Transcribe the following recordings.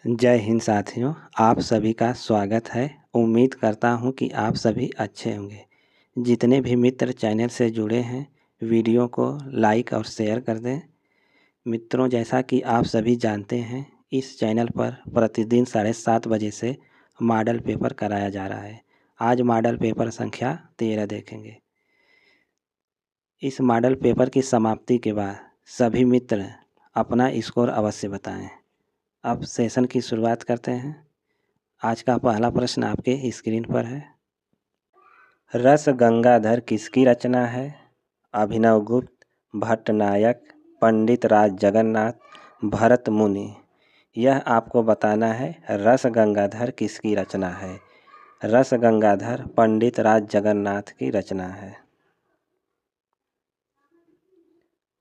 जय हिंद साथियों, आप सभी का स्वागत है। उम्मीद करता हूं कि आप सभी अच्छे होंगे। जितने भी मित्र चैनल से जुड़े हैं, वीडियो को लाइक और शेयर कर दें। मित्रों, जैसा कि आप सभी जानते हैं, इस चैनल पर प्रतिदिन 7:30 बजे से मॉडल पेपर कराया जा रहा है। आज मॉडल पेपर संख्या 13 देखेंगे। इस मॉडल पेपर की समाप्ति के बाद सभी मित्र अपना स्कोर अवश्य बताएं। अब सेशन की शुरुआत करते हैं। आज का पहला प्रश्न आपके स्क्रीन पर है। रस गंगाधर किसकी रचना है? अभिनव गुप्त, भट्टनायक, पंडित राज जगन्नाथ, भरत मुनि। यह आपको बताना है रस गंगाधर किसकी रचना है। रस गंगाधर पंडित राज जगन्नाथ की रचना है।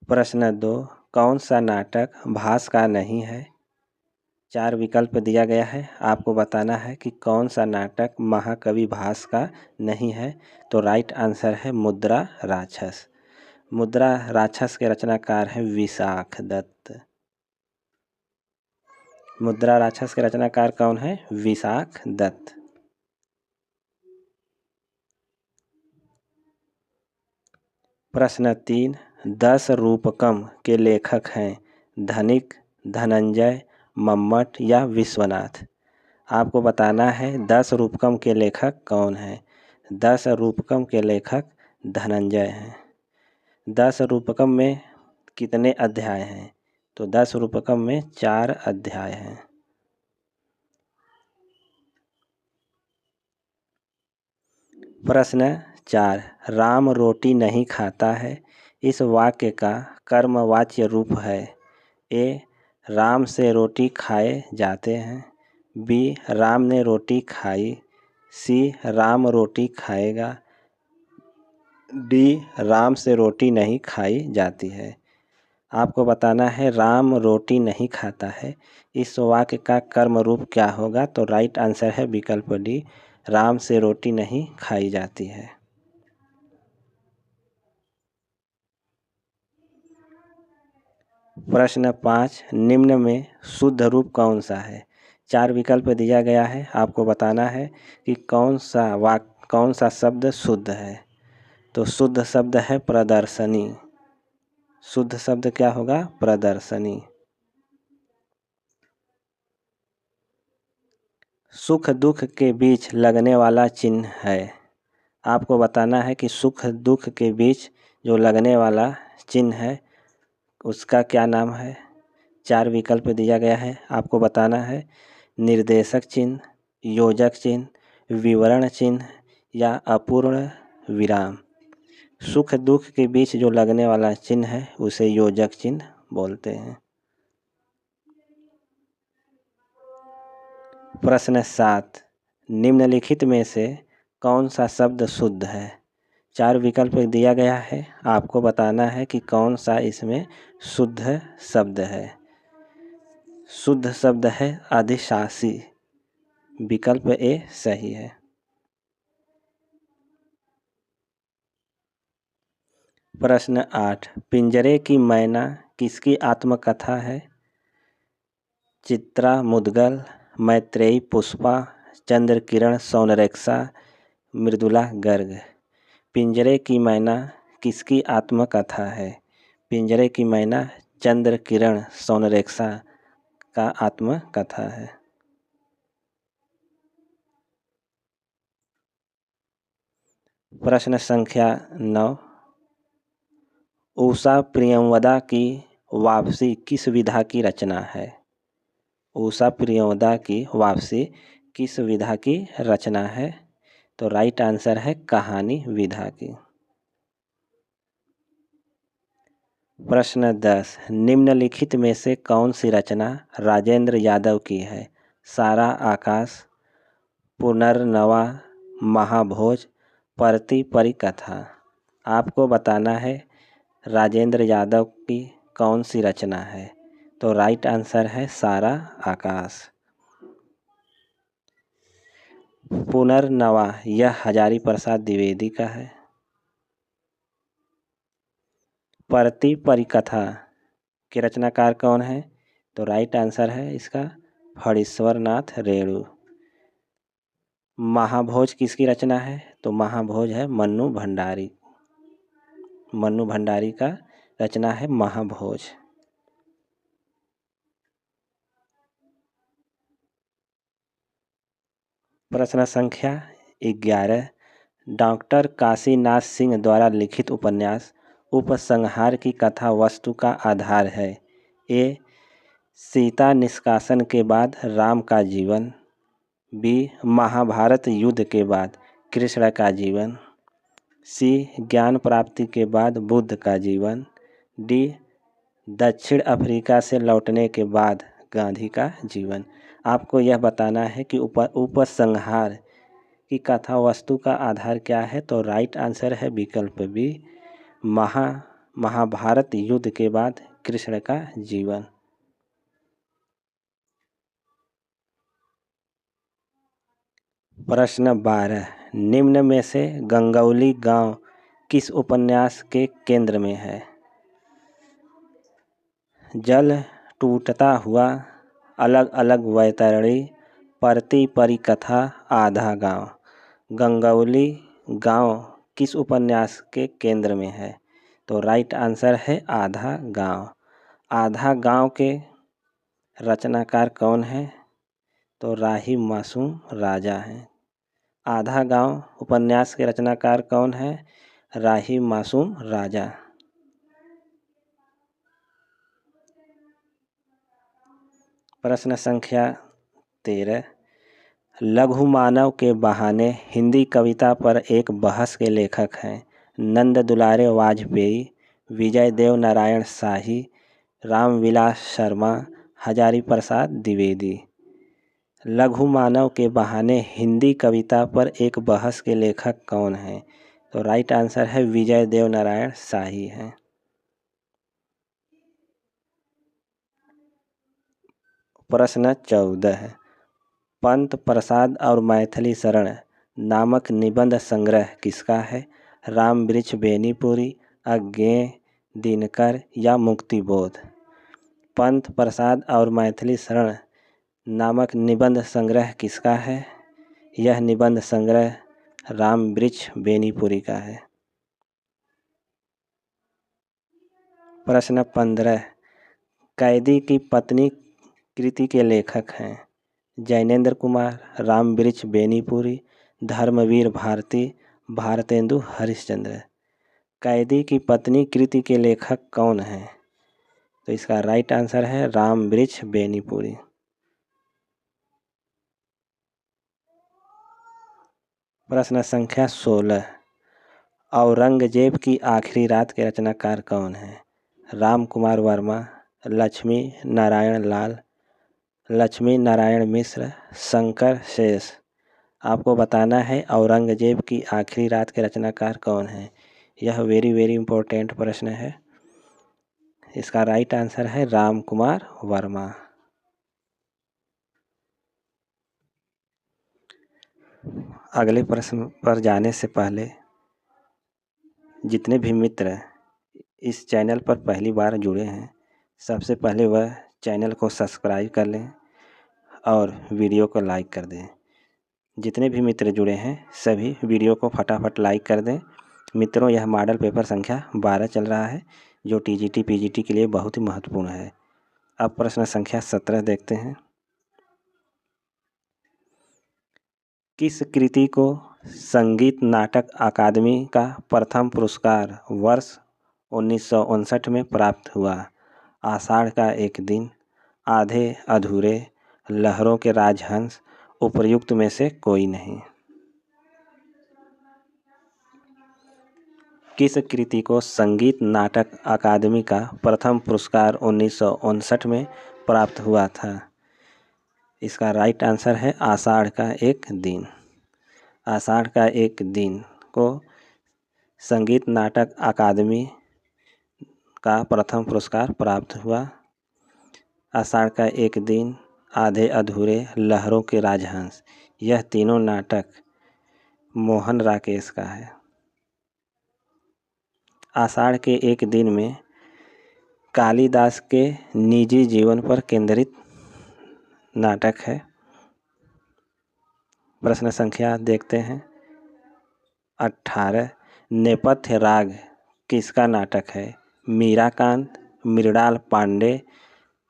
प्रश्न 2, कौन सा नाटक भास का नहीं है? 4 विकल्प दिया गया है, आपको बताना है कि कौन सा नाटक महाकवि भास का नहीं है। तो राइट आंसर है मुद्रा राक्षस। मुद्रा राक्षस के रचनाकार हैं विशाख दत्त। मुद्रा राक्षस के रचनाकार कौन है? विशाख दत्त। प्रश्न 3, 10 रूपकम के लेखक हैं धनिक, धनंजय, मम्मट या विश्वनाथ। आपको बताना है 10 रूपकम के लेखक कौन हैं। 10 रूपकम के लेखक धनंजय हैं। 10 रूपकम में कितने अध्याय हैं? तो 10 रूपकम में 4 अध्याय हैं। प्रश्न 4, राम रोटी नहीं खाता है, इस वाक्य का कर्मवाच्य रूप है। ए, राम से रोटी खाए जाते हैं। बी, राम ने रोटी खाई। सी, राम रोटी खाएगा। डी, राम से रोटी नहीं खाई जाती है। आपको बताना है राम रोटी नहीं खाता है, इस वाक्य का कर्म रूप क्या होगा? तो राइट आंसर है विकल्प डी, राम से रोटी नहीं खाई जाती है। प्रश्न 5, निम्न में शुद्ध रूप कौन सा है? 4 विकल्प दिया गया है, आपको बताना है कि कौन सा शब्द शुद्ध है। तो शुद्ध शब्द है प्रदर्शनी। शुद्ध शब्द क्या होगा? प्रदर्शनी। सुख दुख के बीच लगने वाला चिन्ह है। आपको बताना है कि सुख दुख के बीच जो लगने वाला चिन्ह है उसका क्या नाम है। 4 विकल्प दिया गया है, आपको बताना है निर्देशक चिन्ह, योजक चिन्ह, विवरण चिन्ह या अपूर्ण विराम। सुख दुख के बीच जो लगने वाला चिन्ह है उसे योजक चिन्ह बोलते हैं। प्रश्न 7, निम्नलिखित में से कौन सा शब्द शुद्ध है? 4 विकल्प दिया गया है, आपको बताना है कि कौन सा इसमें शुद्ध शब्द है। शुद्ध शब्द है अधिशासी। विकल्प ए सही है। प्रश्न 8, पिंजरे की मैना किसकी आत्मकथा है? चित्रा मुद्गल, मैत्रेयी पुष्पा, चंद्र किरण सोनरेखा, मृदुला गर्ग। पिंजरे की मैना किसकी आत्मकथा है? पिंजरे की मैना चंद्र किरण सोनरेखा का आत्मकथा है। प्रश्न संख्या 9, उषा प्रियंवदा की वापसी किस विधा की रचना है? उषा प्रियंवदा की वापसी किस विधा की रचना है? तो राइट आंसर है कहानी विधा की। प्रश्न 10, निम्नलिखित में से कौन सी रचना राजेंद्र यादव की है? सारा आकाश, पुनर्नवा, महाभोज, परती परिकथा। आपको बताना है राजेंद्र यादव की कौन सी रचना है। तो राइट आंसर है सारा आकाश। पुनर्नवा यह हजारी प्रसाद द्विवेदी का है। परती परिकथा के रचनाकार कौन है? तो राइट आंसर है इसका फणीश्वर नाथ रेणु। महाभोज किसकी रचना है? तो महाभोज है मन्नू भंडारी। मन्नू भंडारी का रचना है महाभोज। प्रश्न संख्या 11। डॉक्टर काशीनाथ सिंह द्वारा लिखित उपन्यास उपसंहार की कथा वस्तु का आधार है। ए सीता निष्कासन के बाद राम का जीवन। बी महाभारत युद्ध के बाद कृष्ण का जीवन। सी ज्ञान प्राप्ति के बाद बुद्ध का जीवन। डी दक्षिण अफ्रीका से लौटने के बाद गांधी का जीवन। आपको यह बताना है कि उपसंहार की कथा वस्तु का आधार क्या है। तो राइट आंसर है विकल्प बी महाभारत युद्ध के बाद कृष्ण का जीवन। प्रश्न 12। निम्न में से गंगौली गांव किस उपन्यास के केंद्र में है? जल टूटता हुआ, अलग अलग वैतरणी, परती परिकथा, आधा गांव। गंगौली गांव किस उपन्यास के केंद्र में है? तो राइट आंसर है आधा गांव। आधा गांव के रचनाकार कौन है? तो राही मासूम राजा हैं। आधा गांव उपन्यास के रचनाकार कौन है? राही मासूम राजा। प्रश्न संख्या 13। लघु मानव के बहाने हिंदी कविता पर एक बहस के लेखक हैं। नंद दुलारे वाजपेयी, विजय देव नारायण शाही, रामविलास शर्मा, हजारी प्रसाद द्विवेदी। लघु मानव के बहाने हिंदी कविता पर एक बहस के लेखक कौन हैं? तो राइट आंसर है विजय देव नारायण शाही हैं। प्रश्न 14। पंत प्रसाद और मैथिली शरण नामक निबंध संग्रह किसका है? राम वृक्ष बेनीपुरी, अज्ञेय, दिनकर या मुक्तिबोध। पंत प्रसाद और मैथिली शरण नामक निबंध संग्रह किसका है? यह निबंध संग्रह राम वृक्ष बेनीपुरी का है। प्रश्न 15। कैदी की पत्नी कृति के लेखक हैं। जैनेन्द्र कुमार, राम वृक्ष बेनीपुरी, धर्मवीर भारती, भारतेंदु हरिश्चंद्र। कैदी की पत्नी कृति के लेखक कौन हैं? तो इसका राइट आंसर है राम वृक्ष बेनीपुरी। प्रश्न संख्या 16। औरंगजेब की आखिरी रात के रचनाकार कौन हैं? राम कुमार वर्मा, लक्ष्मी नारायण लाल, लक्ष्मी नारायण मिश्र, शंकर शेष। आपको बताना है औरंगजेब की आखिरी रात के रचनाकार कौन हैं। यह वेरी वेरी इंपॉर्टेंट प्रश्न है। इसका राइट आंसर है राम कुमार वर्मा। अगले प्रश्न पर जाने से पहले जितने भी मित्र इस चैनल पर पहली बार जुड़े हैं, सबसे पहले वह चैनल को सब्सक्राइब कर लें और वीडियो को लाइक कर दें। जितने भी मित्र जुड़े हैं सभी वीडियो को फटाफट लाइक कर दें। मित्रों, यह मॉडल पेपर संख्या 12 चल रहा है जो टीजीटी पीजीटी के लिए बहुत ही महत्वपूर्ण है। अब प्रश्न संख्या 17 देखते हैं। किस कृति को संगीत नाटक अकादमी का प्रथम पुरस्कार वर्ष 1959 में प्राप्त हुआ? आषाढ़ का एक दिन, आधे अधूरे, लहरों के राजहंस, उपर्युक्त में से कोई नहीं। किस कृति को संगीत नाटक अकादमी का प्रथम पुरस्कार 1959 में प्राप्त हुआ था? इसका राइट आंसर है आषाढ़ का एक दिन। आषाढ़ का एक दिन को संगीत नाटक अकादमी का प्रथम पुरस्कार प्राप्त हुआ। आषाढ़ का एक दिन, आधे अधूरे, लहरों के राजहंस, यह तीनों नाटक मोहन राकेश का है। आषाढ़ के एक दिन में कालिदास के निजी जीवन पर केंद्रित नाटक है? प्रश्न संख्या देखते हैं 18। नेपथ्य राग किसका नाटक है? मीराकांत, मृणाल पांडे,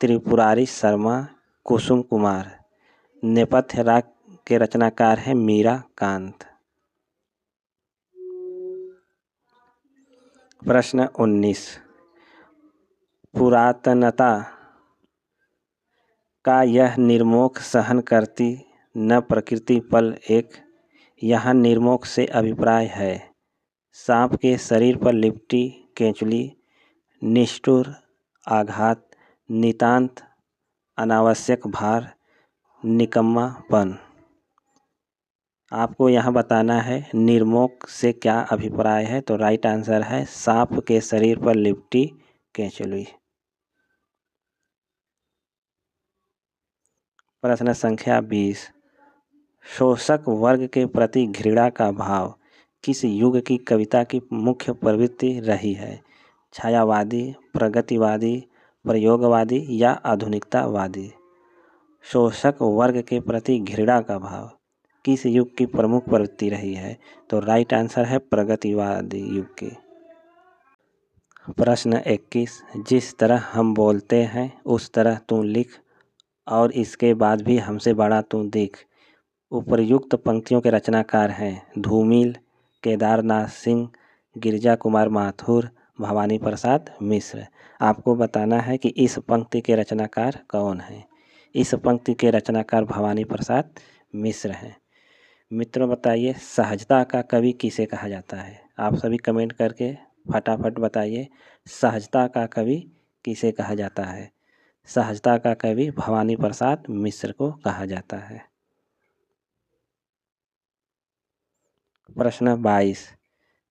त्रिपुरारी शर्मा, कुसुम कुमार। नेपथ्य राग के रचनाकार हैं मीराकांत। प्रश्न 19। पुरातनता का यह निर्मोक सहन करती न प्रकृति पल एक। यहाँ निर्मोक से अभिप्राय है सांप के शरीर पर लिपटी केंचुली, निष्ठुर आघात, नितांत अनावश्यक भार, निकम्मापन। आपको यहाँ बताना है निर्मोक से क्या अभिप्राय है, तो राइट आंसर है सांप के शरीर पर लिपटी केंचुली। प्रश्न संख्या 20। शोषक वर्ग के प्रति घृणा का भाव किस युग की कविता की मुख्य प्रवृत्ति रही है? छायावादी, प्रगतिवादी, प्रयोगवादी या आधुनिकतावादी? शोषक वर्ग के प्रति घृणा का भाव किस युग की प्रमुख प्रवृत्ति रही है? तो राइट आंसर है प्रगतिवादी युग की। प्रश्न 21। जिस तरह हम बोलते हैं उस तरह तू लिख और इसके बाद भी हमसे बड़ा तू दिख। उपर्युक्त पंक्तियों के रचनाकार हैं धूमिल, केदारनाथ सिंह, गिरिजा कुमार माथुर, भवानी प्रसाद मिश्र। आपको बताना है कि इस पंक्ति के रचनाकार कौन हैं। इस पंक्ति के रचनाकार भवानी प्रसाद मिश्र हैं। मित्रों बताइए सहजता का कवि किसे कहा जाता है? आप सभी कमेंट करके फटाफट बताइए सहजता का कवि किसे कहा जाता है? सहजता का कवि भवानी प्रसाद मिश्र को कहा जाता है। प्रश्न 22।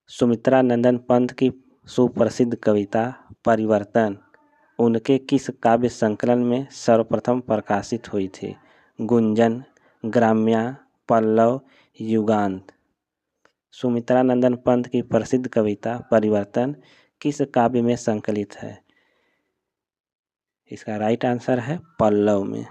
सुमित्रा नंदन पंत की सुप्रसिद्ध कविता परिवर्तन उनके किस काव्य संकलन में सर्वप्रथम प्रकाशित हुई थी? गुंजन, ग्राम्या, पल्लव, युगांत। सुमित्रा नंदन पंत की प्रसिद्ध कविता परिवर्तन किस काव्य में संकलित है? इसका राइट आंसर है पल्लव में।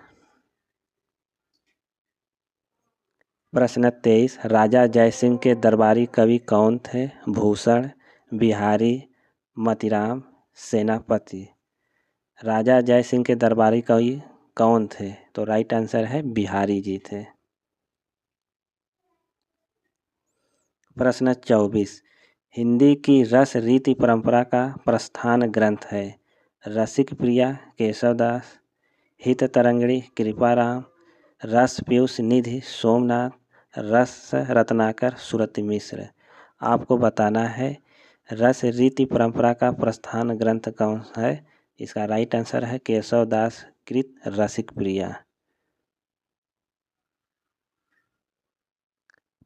प्रश्न 23। राजा जयसिंह के दरबारी कवि कौन थे? भूषण, बिहारी, मतीराम, सेनापति। राजा जयसिंह के दरबारी कवि कौन थे? तो राइट आंसर है बिहारी जी थे। प्रश्न 24। हिंदी की रस रीति परंपरा का प्रस्थान ग्रंथ है रसिक प्रिया केशवदास, हित तरंगिणी कृपाराम, रस पीयूष निधि सोमनाथ, रस रत्नाकर सुरति मिश्र। आपको बताना है रस रीति परंपरा का प्रस्थान ग्रंथ कौन है? इसका राइट आंसर है केशवदास कृत रसिक प्रिया।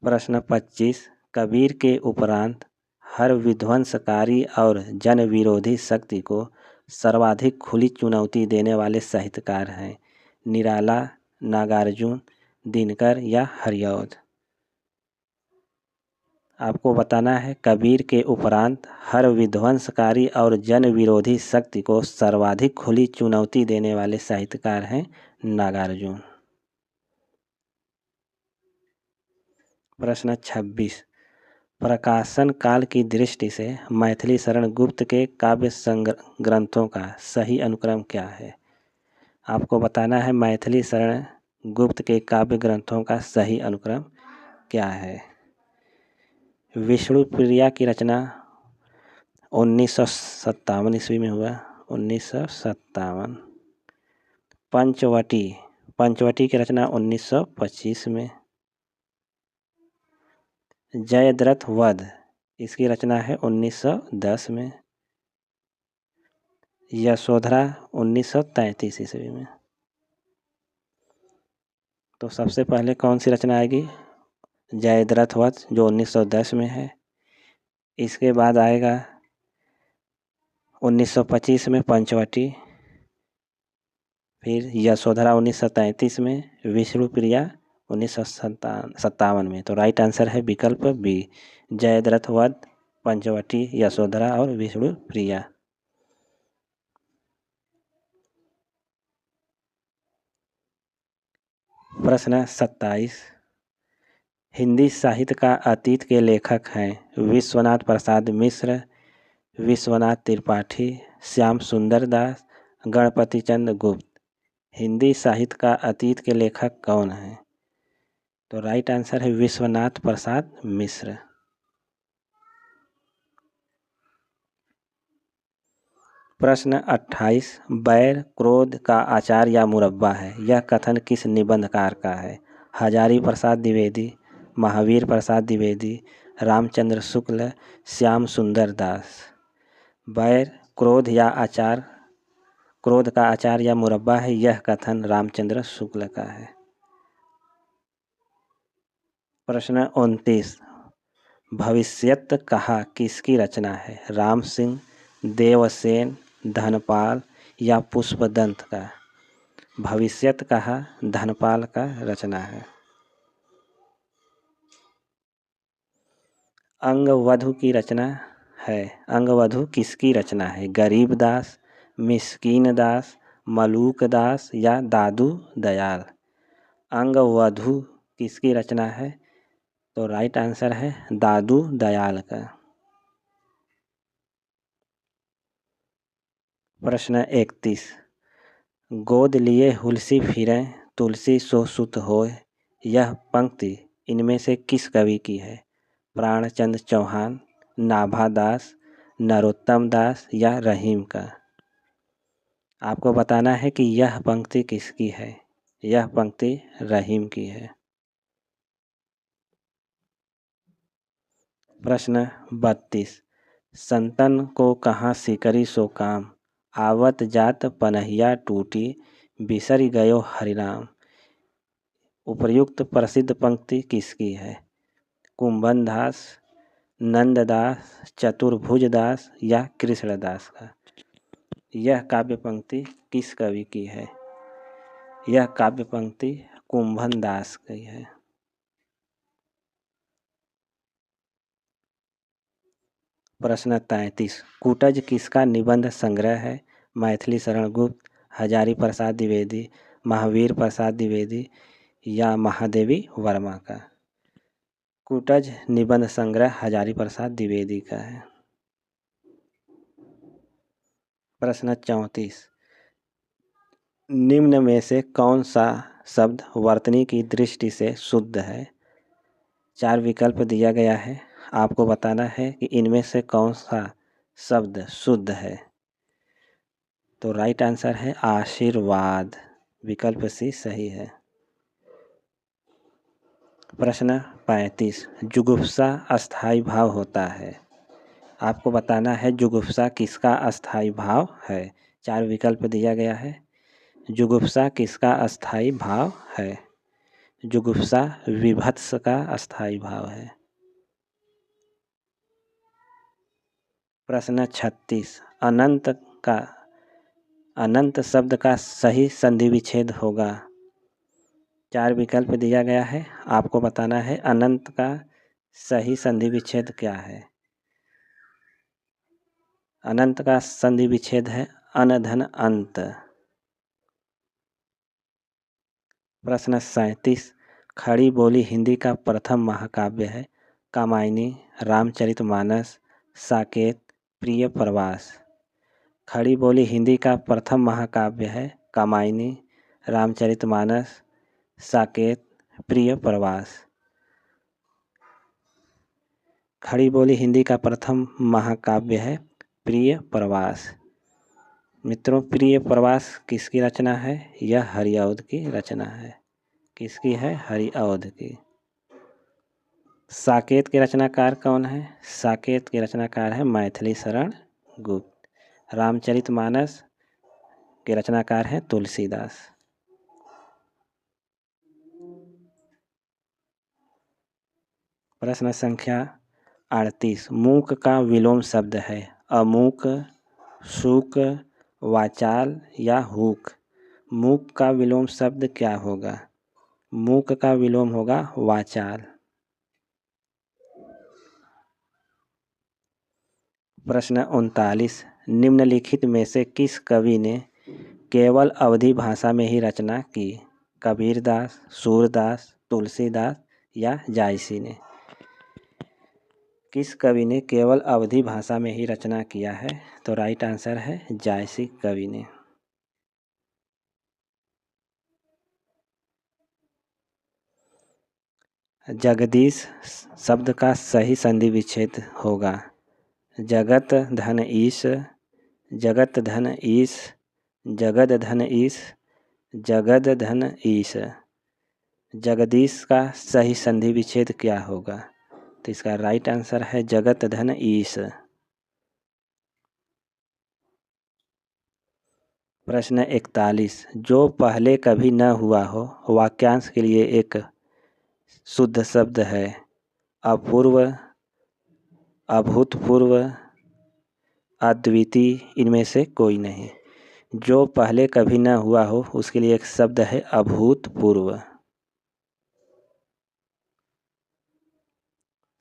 प्रश्न 25। कबीर के उपरांत हर विध्वंसकारी और जन विरोधी शक्ति को सर्वाधिक खुली चुनौती देने वाले साहित्यकार हैं निराला, नागार्जुन, दिनकर या हरिऔध। आपको बताना है कबीर के उपरांत हर विध्वंसकारी और जन विरोधी शक्ति को सर्वाधिक खुली चुनौती देने वाले साहित्यकार हैं नागार्जुन। प्रश्न 26। प्रकाशन काल की दृष्टि से मैथिली शरण गुप्त के काव्य ग्रंथों का सही अनुक्रम क्या है? आपको बताना है मैथिली शरण गुप्त के काव्य ग्रंथों का सही अनुक्रम क्या है? विष्णु प्रिया की रचना 1957 ईस्वी में हुआ 1957। पंचवटी की रचना 1925 में। जयद्रथ वध इसकी रचना है 1910 में। यशोधरा 1933 ईस्वी में। तो सबसे पहले कौन सी रचना आएगी? जयद्रथ वध जो 1910 में है। इसके बाद आएगा 1925 में पंचवटी, फिर यशोधरा 1933 में, विष्णु प्रिया 1957 में। तो राइट आंसर है विकल्प बी जयद्रथ वध, पंचवटी, यशोधरा और विष्णु प्रिया। प्रश्न 27। हिंदी साहित्य का अतीत के लेखक हैं विश्वनाथ प्रसाद मिश्र, विश्वनाथ त्रिपाठी, श्याम सुंदर दास, गणपति चंद्र गुप्त। हिंदी साहित्य का अतीत के लेखक कौन हैं? तो राइट आंसर है विश्वनाथ प्रसाद मिश्र। प्रश्न 28। बैर क्रोध का आचार या मुरब्बा है, यह कथन किस निबंधकार का है? हजारी प्रसाद द्विवेदी, महावीर प्रसाद द्विवेदी, रामचंद्र शुक्ल, श्याम सुंदर दास। बैर क्रोध का आचार या मुरब्बा है, यह कथन रामचंद्र शुक्ल का है। प्रश्न 29। भविष्यत कहा किसकी रचना है? राम सिंह, देवसेन, धनपाल या पुष्पदंत का? भविष्यत कहा धनपाल का रचना है। अंगवधु की रचना है, अंगवधु किसकी रचना है? गरीबदास, मिस्कीन दास, मलूक दास या दादू दयाल। अंगवधु किसकी रचना है? तो राइट आंसर है दादू दयाल का। प्रश्न 31। गोद लिए हुलसी फिरें तुलसी सो सुत होय, यह पंक्ति इनमें से किस कवि की है? प्राणचंद्र चौहान, नाभा दास, नरोत्तम दास या रहीम का? आपको बताना है कि यह पंक्ति किसकी है। यह पंक्ति रहीम की है। प्रश्न 32। संतन को कहाँ सिकरी सो काम, आवत जात पनहिया टूटी, बिसरि गयो हरिनाम। उपर्युक्त प्रसिद्ध पंक्ति किसकी है? कुंभन दास, नंददास, चतुर्भुज दास या कृष्णदास का? यह काव्य पंक्ति किस कवि की है? यह काव्य पंक्ति कुंभन दास की है। प्रश्न 33। कूटज किसका निबंध संग्रह है? मैथिली शरण गुप्त, हजारी प्रसाद द्विवेदी, महावीर प्रसाद द्विवेदी या महादेवी वर्मा का? कूटज निबंध संग्रह हजारी प्रसाद द्विवेदी का है। प्रश्न 34। निम्न में से कौन सा शब्द वर्तनी की दृष्टि से शुद्ध है? 4 विकल्प दिया गया है, आपको बताना है कि इनमें से कौन सा शब्द शुद्ध है। तो राइट आंसर है आशीर्वाद, विकल्प सी सही है। प्रश्न 35। जुगुप्सा अस्थाई भाव होता है, आपको बताना है जुगुप्सा किसका अस्थाई भाव है। 4 विकल्प दिया गया है। जुगुप्सा किसका अस्थाई भाव है? जुगुप्सा विभत्स का अस्थाई भाव है। प्रश्न 36। अनंत शब्द का सही संधि विच्छेद होगा। 4 विकल्प दिया गया है, आपको बताना है अनंत का सही संधि विच्छेद क्या है। अनंत का संधि विच्छेद है अनधन अंत। प्रश्न 37। खड़ी बोली हिंदी का प्रथम महाकाव्य है। कामायनी, रामचरितमानस, साकेत, प्रिय प्रवास। खड़ी बोली हिंदी का प्रथम महाकाव्य है। कामायनी, रामचरितमानस, साकेत, प्रिय प्रवास। खड़ी बोली हिंदी का प्रथम महाकाव्य है प्रिय प्रवास। मित्रों, प्रिय प्रवास किसकी रचना है? यह हरिऔध की रचना है। किसकी है? हरिऔध की। साकेत के रचनाकार कौन है? साकेत के रचनाकार है मैथिली शरण गुप्त। रामचरितमानस के रचनाकार हैं तुलसीदास। प्रश्न संख्या 38। मूक का विलोम शब्द है अमूक, शूक, वाचाल या हुक। मूक का विलोम शब्द क्या होगा? मूक का विलोम होगा वाचाल। प्रश्न 39। निम्नलिखित में से किस कवि ने केवल अवधी भाषा में ही रचना की? कबीरदास, सूरदास, तुलसीदास या जायसी ने। किस कवि ने केवल अवधी भाषा में ही रचना किया है? तो राइट आंसर है जायसी कवि ने। जगदीश शब्द का सही संधि विच्छेद होगा जगत धन ईश, जगत धन ईश, जगद धन ईश, जगद धन ईश। जगदीश का सही संधि विच्छेद क्या होगा? तो इसका राइट आंसर है जगत धन ईश। प्रश्न 41, जो पहले कभी न हुआ हो वाक्यांश के लिए एक शुद्ध शब्द है। अपूर्व, अभूतपूर्व, अद्वितीय, इनमें से कोई नहीं। जो पहले कभी न हुआ हो उसके लिए एक शब्द है अभूतपूर्व।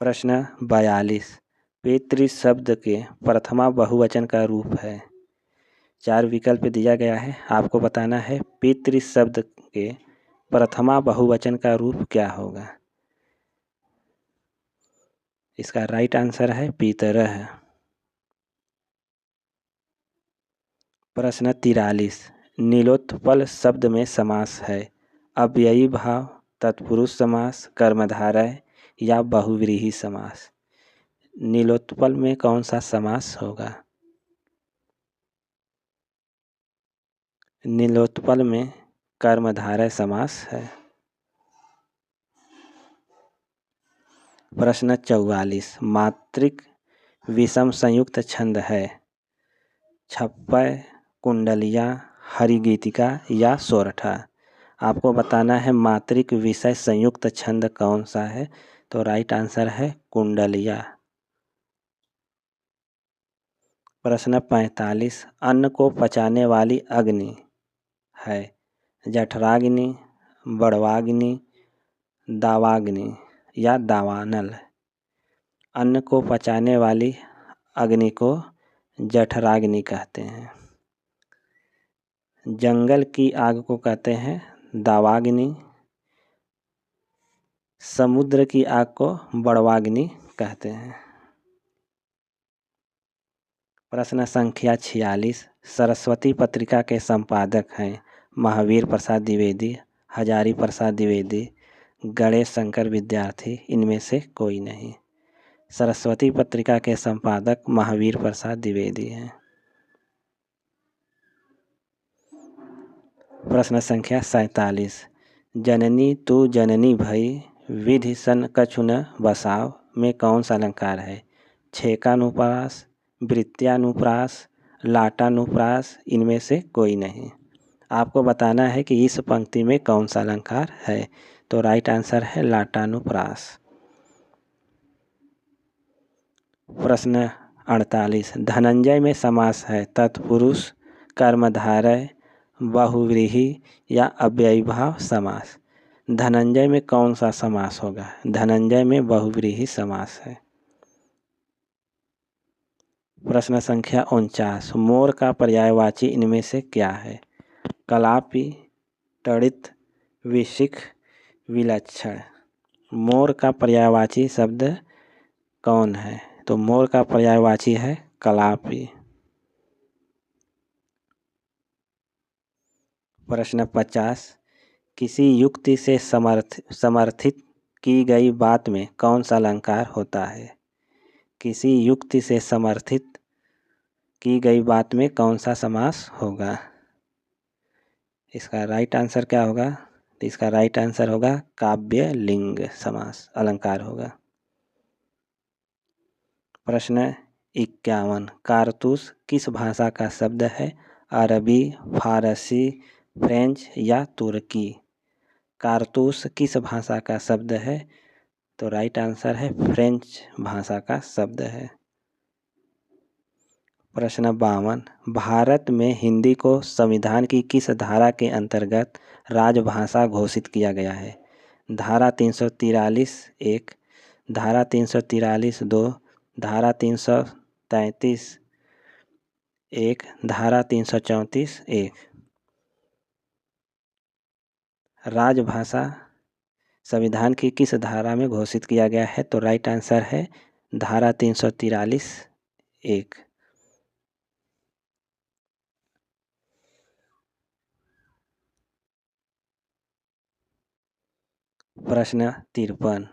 प्रश्न 42, पितृ शब्द के प्रथमा बहुवचन का रूप है। 4 विकल्प दिया गया है, आपको बताना है पितृ शब्द के प्रथमा बहुवचन का रूप क्या होगा। इसका राइट आंसर है पितरः। प्रश्न 43, नीलोत्पल शब्द में समास है। अव्ययी भाव, तत्पुरुष समास, कर्मधारय या बहुव्रीहि समास। नीलोत्पल में कौन सा समास होगा? नीलोत्पल में कर्मधारय समास है। प्रश्न 44, मात्रिक विषम संयुक्त छंद है। छप्पय, कुंडलिया, हरिगीतिका या सोरठा। आपको बताना है मात्रिक विषय संयुक्त छंद कौन सा है। तो राइट आंसर है कुंडलिया। प्रश्न 45, अन्न को पचाने वाली अग्नि है। जठराग्नि, बड़वाग्नि, दावाग्नि या दावानल। अन्न को पचाने वाली अग्नि को जठराग्नि कहते हैं। जंगल की आग को कहते हैं दावाग्नि। समुद्र की आग को बड़वाग्नि कहते हैं। प्रश्न संख्या 46, सरस्वती पत्रिका के संपादक हैं महावीर प्रसाद द्विवेदी, हजारी प्रसाद द्विवेदी, गणेश शंकर विद्यार्थी, इनमें से कोई नहीं। सरस्वती पत्रिका के संपादक महावीर प्रसाद द्विवेदी हैं। प्रश्न संख्या 47, जननी तू जननी भई विधि सन कछु न बसाव में कौन सा अलंकार है। छेकानुप्रास, वृत्त्यानुप्रास, लाटानुप्रास, इनमें से कोई नहीं। आपको बताना है कि इस पंक्ति में कौन सा अलंकार है। तो राइट आंसर है लाटानुप्रास। प्रश्न 48, धनंजय में समास है तत्पुरुष, कर्मधारय, बहुव्रीहि या अव्ययीभाव समास। धनंजय में कौन सा समास होगा? धनंजय में बहुव्रीहि समास है। प्रश्न संख्या 49, मोर का पर्यायवाची इनमें से क्या है। कलापी, तड़ित, विशिख, विलक्षण। मोर का पर्यायवाची शब्द कौन है? तो मोर का पर्यायवाची है कलापी। प्रश्न 50, किसी युक्ति से समर्थित की गई बात में कौन सा अलंकार होता है। किसी युक्ति से समर्थित की गई बात में कौन सा समास होगा। इसका राइट आंसर क्या होगा? तो इसका राइट आंसर होगा काव्य लिंग समास अलंकार होगा। प्रश्न 51, कारतूस किस भाषा का शब्द है। अरबी, फारसी, फ्रेंच या तुर्की। कारतूस किस भाषा का शब्द है। तो राइट आंसर है फ्रेंच भाषा का शब्द है। प्रश्न 52, भारत में हिंदी को संविधान की किस धारा के अंतर्गत राजभाषा घोषित किया गया है। धारा 343(1), धारा 343(2), धारा 333(1), धारा 334(1). राजभाषा संविधान की किस धारा में घोषित किया गया है? तो राइट आंसर है धारा 343(1). प्रश्न 53,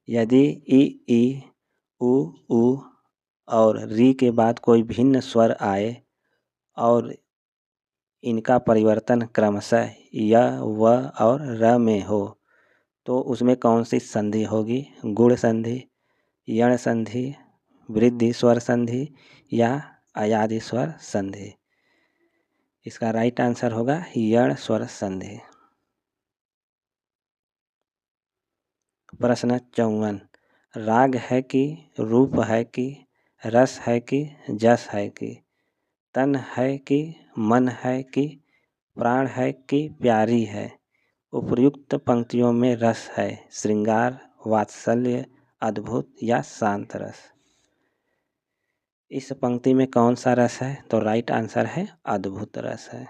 यदि इ, उ, और री के बाद कोई भिन्न स्वर आए और इनका परिवर्तन क्रमशः य, व और र में हो तो उसमें कौन सी संधि होगी? गुण संधि, यण संधि, वृद्धि स्वर संधि या अयादि स्वर संधि? इसका राइट आंसर होगा यण स्वर संधि। प्रश्न 54, राग है कि रूप है कि रस है कि जस है कि तन है कि मन है कि प्राण है कि प्यारी है? उपर्युक्त पंक्तियों में रस है श्रृंगार, वात्सल्य, अद्भुत या शांत रस? इस पंक्ति में कौन सा रस है? तो राइट आंसर है अद्भुत रस है।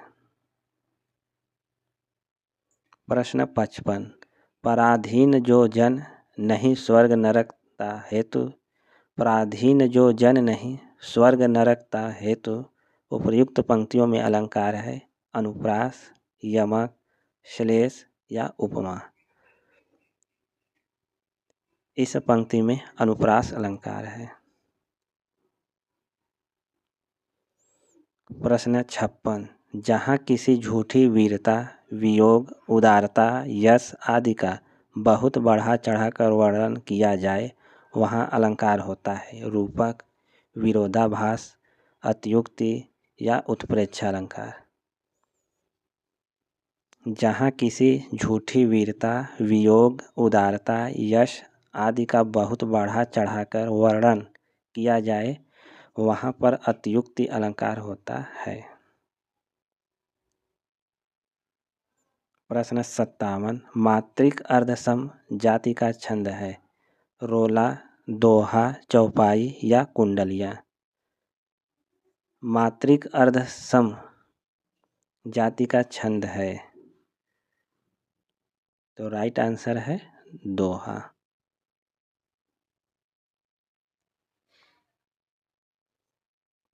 प्रश्न 55, पराधीन जो जन नहीं स्वर्ग नरकता हेतु, पराधीन जो जन नहीं स्वर्ग नरकता हेतु उपर्युक्त पंक्तियों में अलंकार है अनुप्रास, यमक, श्लेष या उपमा? इस पंक्ति में अनुप्रास अलंकार है। प्रश्न 56, जहाँ किसी झूठी वीरता, वियोग, उदारता, यश आदि का बहुत बढ़ा चढ़ाकर वर्णन किया जाए वहाँ अलंकार होता है रूपक, विरोधाभास, अत्युक्ति या उत्प्रेक्षा अलंकार? जहाँ किसी झूठी वीरता, वियोग, उदारता, यश आदि का बहुत बढ़ा चढ़ाकर वर्णन किया जाए वहाँ पर अत्युक्ति अलंकार होता है। प्रश्न 57, मात्रिक अर्धसम जाति का छंद है रोला, दोहा, चौपाई या कुंडलिया? मात्रिक अर्धसम जाति का छंद है तो राइट आंसर है दोहा।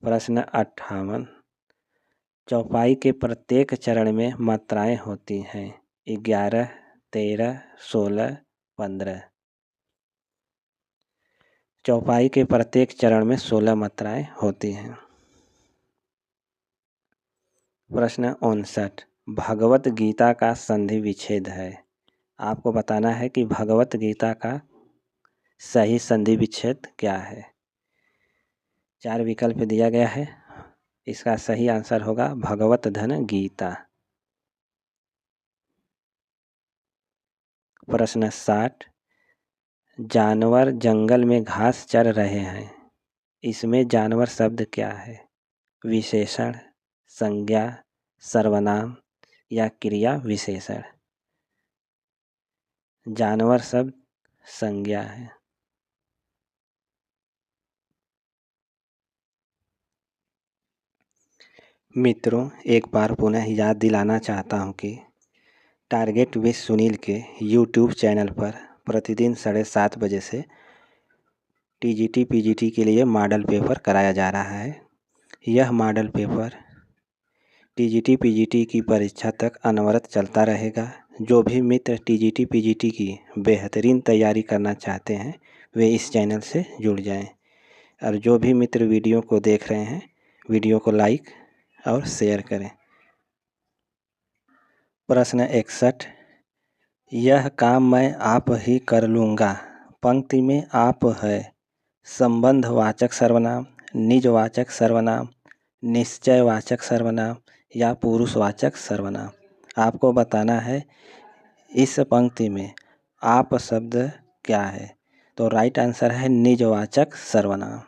प्रश्न 58, चौपाई के प्रत्येक चरण में मात्राएं होती हैं 11, 13, 16, 15? चौपाई के प्रत्येक चरण में 16 मात्राएं होती हैं। प्रश्न 59, भगवत गीता का संधि विच्छेद है। आपको बताना है कि भगवत गीता का सही संधि विच्छेद क्या है। 4 विकल्प दिया गया है, इसका सही आंसर होगा भगवत धन गीता। प्रश्न 60, जानवर जंगल में घास चर रहे हैं इसमें जानवर शब्द क्या है? विशेषण, संज्ञा, सर्वनाम या क्रिया विशेषण? जानवर शब्द संज्ञा है। मित्रों, एक बार पुनः याद दिलाना चाहता हूँ कि टारगेट विद सुनील के यूट्यूब चैनल पर प्रतिदिन 7:30 बजे से टीजीटी पीजीटी के लिए मॉडल पेपर कराया जा रहा है। यह मॉडल पेपर टीजीटी पीजीटी की परीक्षा तक अनवरत चलता रहेगा। जो भी मित्र टीजीटी पीजीटी की बेहतरीन तैयारी करना चाहते हैं वे इस चैनल से जुड़ जाएं। और जो भी मित्र वीडियो को देख रहे हैं वीडियो को लाइक और शेयर करें। प्रश्न 61, यह काम मैं आप ही कर लूँगा पंक्ति में आप है संबंधवाचक सर्वनाम, निजवाचक सर्वनाम, निश्चयवाचक सर्वनाम या पुरुषवाचक सर्वनाम? आपको बताना है इस पंक्ति में आप शब्द क्या है। तो राइट आंसर है निजवाचक सर्वनाम।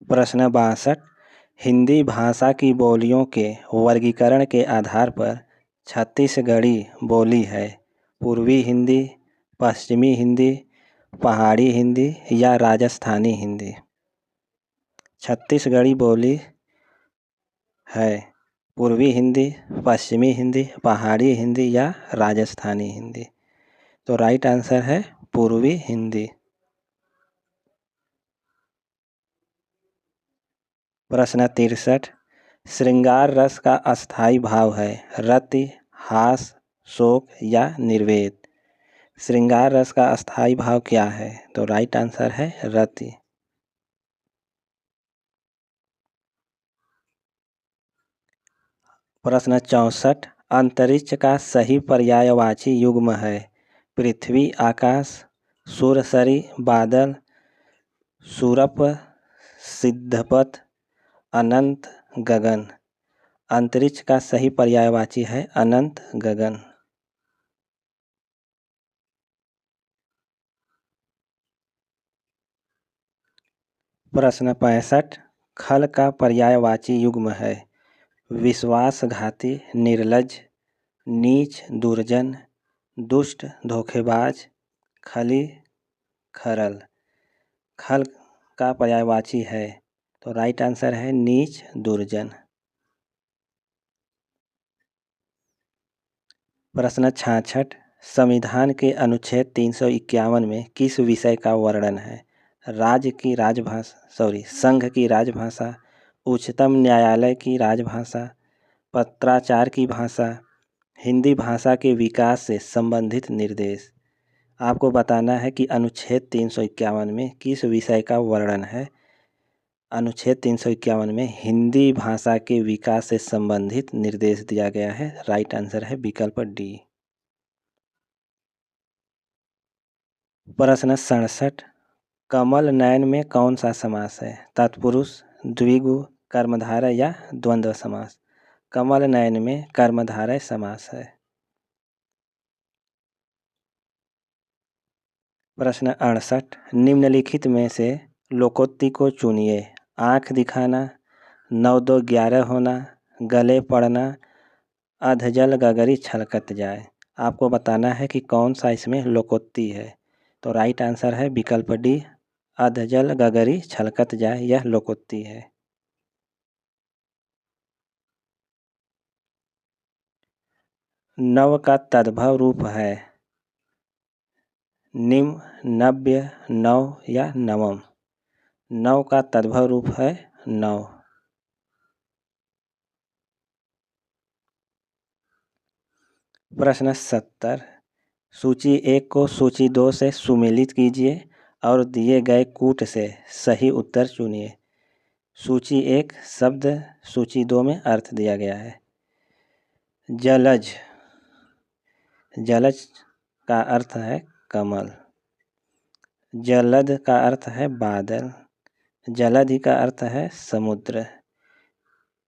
प्रश्न 62, हिंदी भाषा की बोलियों के वर्गीकरण के आधार पर छत्तीसगढ़ी बोली है पूर्वी हिंदी, पश्चिमी हिंदी, पहाड़ी हिंदी या राजस्थानी हिंदी? छत्तीसगढ़ी बोली है? पूर्वी हिंदी, पश्चिमी हिंदी, पहाड़ी हिंदी या राजस्थानी हिंदी? तो राइट आंसर है पूर्वी हिंदी। प्रश्न 63, श्रृंगार रस का अस्थाई भाव है रति, हास, शोक या निर्वेद? श्रृंगार रस का अस्थाई भाव क्या है? तो राइट आंसर है रति। प्रश्न 64, अंतरिक्ष का सही पर्यायवाची युग्म है पृथ्वी, आकाश, सूरसरी, बादल, सूरप, सिद्धपथ, अनंत, गगन? अंतरिक्ष का सही पर्यायवाची है अनंत, गगन। प्रश्न 65, खल का पर्यायवाची युग्म है विश्वासघाती, निर्लज्ज, नीच, दुर्जन, दुष्ट, धोखेबाज, खली, खरल? खल का पर्यायवाची है तो राइट आंसर है नीच, दुर्जन। प्रश्न 66, संविधान के अनुच्छेद 351 में किस विषय का वर्णन है? राज्य की राजभाषा, संघ की राजभाषा, उच्चतम न्यायालय की राजभाषा, पत्राचार की भाषा, हिंदी भाषा के विकास से संबंधित निर्देश? आपको बताना है कि अनुच्छेद 351 में किस विषय का वर्णन है। अनुच्छेद 351 में हिंदी भाषा के विकास से संबंधित निर्देश दिया गया है। राइट आंसर है विकल्प डी। प्रश्न 67, कमल नयन में कौन सा समास है? तत्पुरुष, द्विगु, कर्मधारय या द्वंद्व समास? कमल नयन में कर्मधारय समास है। प्रश्न 68, निम्नलिखित में से लोकोक्ति को चुनिए। आँख दिखाना, 9-2-11 होना, गले पड़ना, अधजल गगरी छलकत जाए? आपको बताना है कि कौन सा इसमें लोकोक्ति है। तो राइट आंसर है विकल्प डी, अधजल गगरी छलकत जाए, यह लोकोक्ति है। नव का तद्भव रूप है निम, नव्य, नव या नवम? नव का तद्भव रूप है नव। प्रश्न 70, सूची 1 को सूची 2 से सुमेलित कीजिए और दिए गए कूट से सही उत्तर चुनिए। सूची 1 शब्द, सूची 2 में अर्थ दिया गया है। जलज, जलज का अर्थ है कमल। जलद का अर्थ है बादल। जलधि का अर्थ है समुद्र।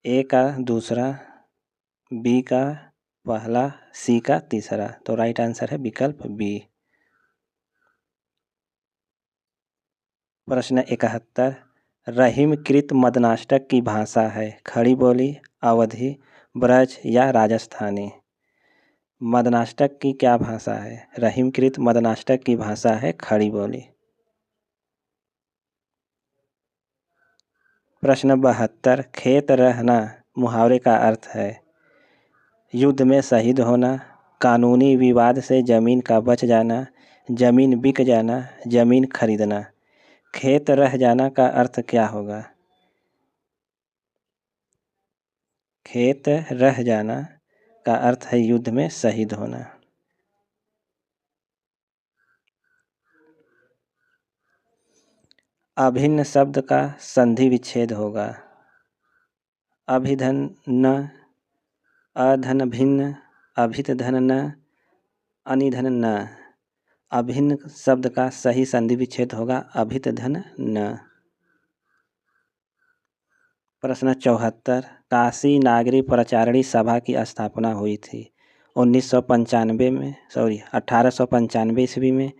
ए का दूसरा, बी का पहला, सी का तीसरा। तो राइट आंसर है विकल्प बी। प्रश्न 71, रहीमकृत मदनाष्टक की भाषा है खड़ी बोली, अवधी, ब्रज या राजस्थानी? मदनाष्टक की क्या भाषा है? रहीमकृत मदनाष्टक की भाषा है खड़ी बोली। प्रश्न 72, खेत रहना मुहावरे का अर्थ है युद्ध में शहीद होना, कानूनी विवाद से जमीन का बच जाना, जमीन बिक जाना, जमीन खरीदना? खेत रह जाना का अर्थ क्या होगा? खेत रह जाना का अर्थ है युद्ध में शहीद होना। अभिन्न शब्द का संधि विच्छेद होगा अभिधन न, अधन भिन्न, अभित धन न, अनिधन न? अभिन्न शब्द का सही संधि विच्छेद होगा अभित धन न। प्रश्न 74, काशी नागरी प्रचारणी सभा की स्थापना हुई थी 1995 में, 1895 ईस्वी में,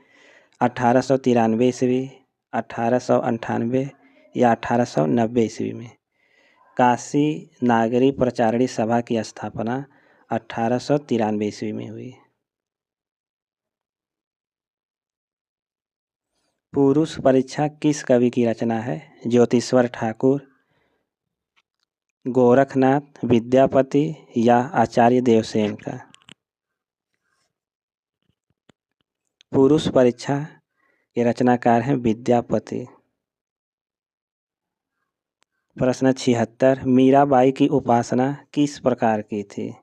1893 ईस्वी, 1898 या 1890 ईस्वी में? काशी नागरी प्रचारणी सभा की स्थापना 1893 ईस्वी में हुई। पुरुष परीक्षा किस कवि की रचना है? ज्योतिश्वर ठाकुर, गोरखनाथ, विद्यापति या आचार्य देवसेन का। पुरुष परीक्षा के रचनाकार हैं विद्यापति। प्रश्न 76, मीराबाई की उपासना किस प्रकार की थी?